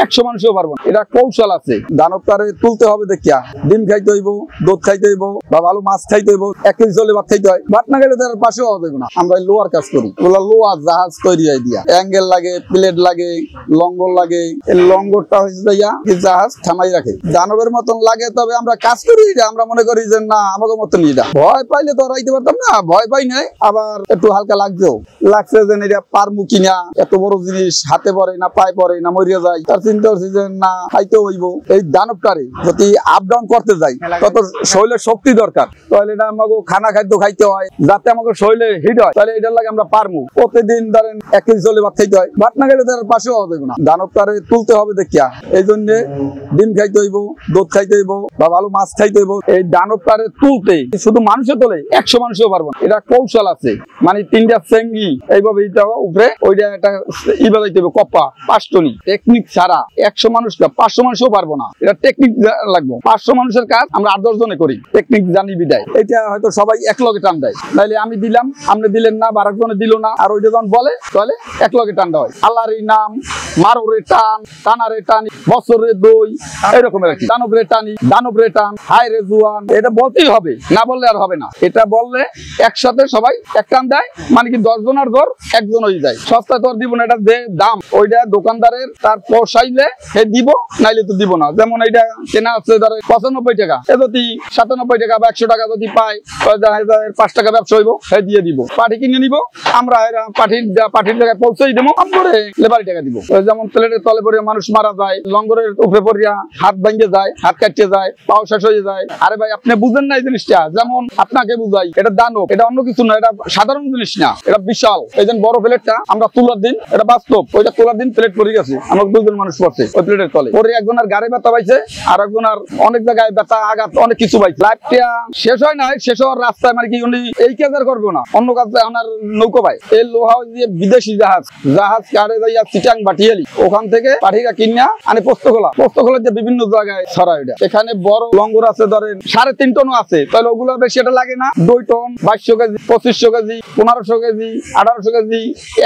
100 মানুষও পারবো না। এটা কৌশল আছে। দানবটারে তুলতে হবে দেখিয়া ডিম খাইতে হইব, দুধ খাইতে হইব, বা ভালো মাছ খাইতে হইব, 1 কেজি চলে ভাত খাইতে হয়। ভাত না খাইলে তার পাশেও হওয়া যাবে না। আমরা লোয়ার কাজ করি, ওগুলা লোয়ার জাহাজ তৈরি হয় দিয়া, অ্যাঙ্গেল লাগে, প্লেট লাগে, লঙ্গর লাগে। এই লঙ্গরটা হয়েছে যাইয়া জাহাজ থামাই রাখে। দানবের মতন লাগে, তবে আমরা কাজ করি এটা আমরা মনে করি যে না আমাকে মতন এটা। ভয় পাইলে তো রাইতে পারতাম না, ভয় পাই নাই। আবার একটু হালকা লাগছে যে এটা পারমু কিনা, এত বড় জিনিস হাতে পড়ে না পায়ে পড়ে না মরিয়া যায়, তার চিন্তা করছি যে না খাইতে হইব। এই দানবটারে যদি আপ ডাউন করতে যাই তত শরীরের শক্তি দরকার, তাহলে এটা আমাকে খানা খাদ্য খাইতে হয় যাতে আমাকে শরীরে হিট হয়, তাহলে এটার লাগে আমরা পারমু। প্রতিদিন ধরেন 1 কেজি চলে ভাত খাইতে হয়, ভাত না খাইলে তার পাশেও হওয়া যাবে না। দানবটারে তুলতে হবে দেখিয়া এই জন্য ডিম খাইতে হইব, দুধ খাইতে হইব, বা ভালো মাছ খাইতে হইব। এই দানবটারে তুলতে শুধু মানুষে তোলে, 100 মানুষও পারবো না। এটা কৌশল আছে, মানে 3টা চেঙ্গি এইভাবে উপরে ওইটা একটা বাজাইতে হবে, কপ্পা 5 টনি। টেকনিক ছাড়া 100 মানুষ 500 মানুষও পারবো না। এটা টেকনিক লাগবে। 500 মানুষের কাজ আমরা 8-10 জনে করি, টেকনিক জানি বিদায়। এটা হয়তো সবাই এক লগে টান দেয়, তাইলে আমি দিলাম, আপনি দিলেন না, বা আরেকজনে দিল না, আর ওইটা যখন বলে তাহলে এক লগে টানটা হয়। আল্লাহর নাম, মারোরে টান, টানারে টানি, বছরে দই, এরকম আর কি। দানবরে টানি, দানবরে টান, হাই রে জুয়ান, এটা বলতেই হবে, না বললে আর হবে না। এটা বললে একসাথে সবাই এক টান দেয়, মানে কি 10 জনের দর 1 জন হয়ে যায়। সস্তায় তোর দিব না, এটা যে দাম ওইটা দোকানদারের তার পোষাইলে সে দিব, নাইলে তো দিব না। যেমন এইটা কেনা আছে ধরে 95 টাকা, এ যদি 97 টাকা বা 100 টাকা যদি পায়, 5 টাকা ব্যবসা হইব, সে দিয়ে দিব। পাঠি কিনে নিব আমরা, পাঠির জায়গায় পৌঁছেই দেবো, আমরা লেবারি টাকা দিব। যেমন প্লেটের তলে পড়ে মানুষ মারা যায়, লঙ্গরের উপরে পড়িয়া হাত ভাঙে যায়, হাত কাটতে যায়, পাও শেষ হয়ে যায়। আরে ভাই আপনি বুঝেন না এই জিনিসটা, যেমন আপনাকে বুঝাই, এটা দানব, এটা অন্য কিছু না, এটা সাধারণ জিনিস না, এটা বিশাল। এই যে বড় প্লেটটা আমরা তোলার দিন, এটা বাস্তব, ওইটা তোলার দিন প্লেট পড়ে গেছে, আমরা 2 জন মানুষ পড়ছে ওই প্লেটের তলে পরে। একজনের গাড়ি ব্যথা পাইছে, আর একজনের অনেক জায়গায় ব্যথা আঘাত অনেক কিছু পাইছে। লাইফটা শেষ হয় নাই, শেষ হওয়ার রাস্তায় মানে কি উনি এই কাজ আর করবো না, অন্য কাজ ওনার নৌকো পায়। এই লোহা দিয়ে বিদেশি জাহাজ কারে যাইয়া চিটাং বাটিয়ালি, ওখান থেকে পাঠিরা কিনা আনে পোস্তখোলা যে বিভিন্ন জায়গায় ছড়ায়। ওইটা এখানে বড় লঙ্গর আছে ধরেন 3.5 টনও আছে, তাহলে ওগুলো বেশি এটা লাগে না। 2 ton, 2200 KG, 2500 KG, 1500 KG, 1800 KG,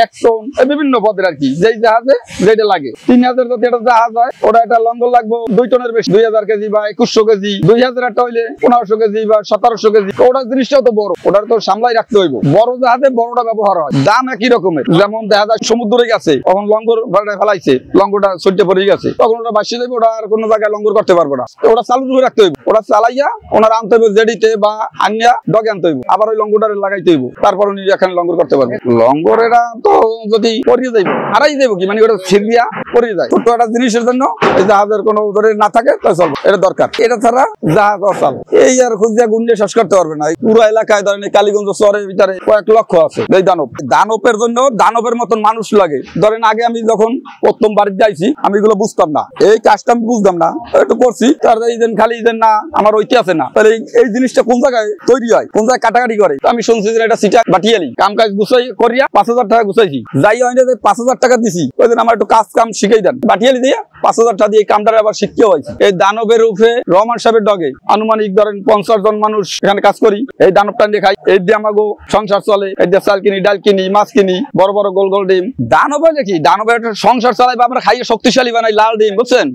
1 ton, বিভিন্ন পদের আর কি। যেই জাহাজে যেটা লাগে 3000 যদি এটা জাহাজ হয়, ওটা একটা লঙ্গর লাগবে 2 টনের বেশি, 2000 কেজি বা 2100 কেজি। 2000 একটা হইলে 1500 কেজি বা 1700 কেজি। ওটা জিনিসটাও তো বড়, ওটার তো সামলাই রাখতে হইব। বড় জাহাজে বড়টা ব্যবহার হয়, দাম একই রকমের। যেমন দেখা যায় সমুদ্রে গেছে, তখন লঙ্গর ফেলাইছে, লঙ্গরটা সইতে পড়ে গেছে, তখন ওটা বাসিয়ে যাবে, ওটা আর কোনো জায়গায় লঙ্গর করতে পারবো না। ওটা চালু করে রাখতে হইব, ওটা চালাইয়া ওনার আনতে হইব জেডিতে বা আনিয়া ডগে আনতে হইব, আবার ওই লঙ্গরটা লাগাইতে হইব, তারপর উনি এখানে লঙ্গর করতে পারবে। লঙ্গরেরা তো যদি পড়িয়ে যাইব, হারাই যাইব কি, মানে ওটা ছিড়িয়া পড়িয়ে যায়। ছোট্ট একটা জিনিসের জন্য এই জাহাজের কোনো ধরে না থাকে তাই চলবে, এটা দরকার। এটা ছাড়া জাহাজ অচল। এই আর খুঁজিয়া গুন্ডে শেষ করতে পারবে না। পুরো এলাকায় ধরেন কালীগঞ্জ শহরের ভিতরে কয়েক লক্ষ আছে এই দানব। দানবের জন্য দানবের মতন মানুষ লাগে। ধরেন আগে আমি যখন প্রথম বাড়িতে যাইছি, আমি এগুলো বুঝতাম না, এই কাজটা আমি বুঝতাম না, একটু করছি, তার এই দিন খালি না আমার ঐতি আছে না, তাহলে এই জিনিসটা কোন জায়গায় তৈরি হয়, কোন জায়গায় কাটাকাটি করে। আমি শুনছি যে এটা সিটা বাটিয়ালি, কাম কাজ গুছাই করিয়া 5000 টাকা গুছাইছি। যাই হয় না 5000 টাকা দিছি, ওই দিন আমার একটু কাজ কাম শিখাই দেন, বাটিয়ালি দিয়ে 5000 টাকা দিয়ে কামটা আবার শিখতে হয়েছে। এই দানবের উপরে রহমান সাহেবের ডগে আনুমানিক ধরেন 50 জন মানুষ এখানে কাজ করি। এই দানবটা দিয়ে খাই, এই দিয়ে আমাগো সংসার চলে। এই দিয়ে চাল কিনি, ডাল কিনি, মাছ কিনি, বড় বড় গোল গোল ডিম। দানব দেখি, দানবের একটা সংসার চালাই বা আমরা খাইয়ে শক্তিশালী বানাই লাল ডিম, বুঝছেন।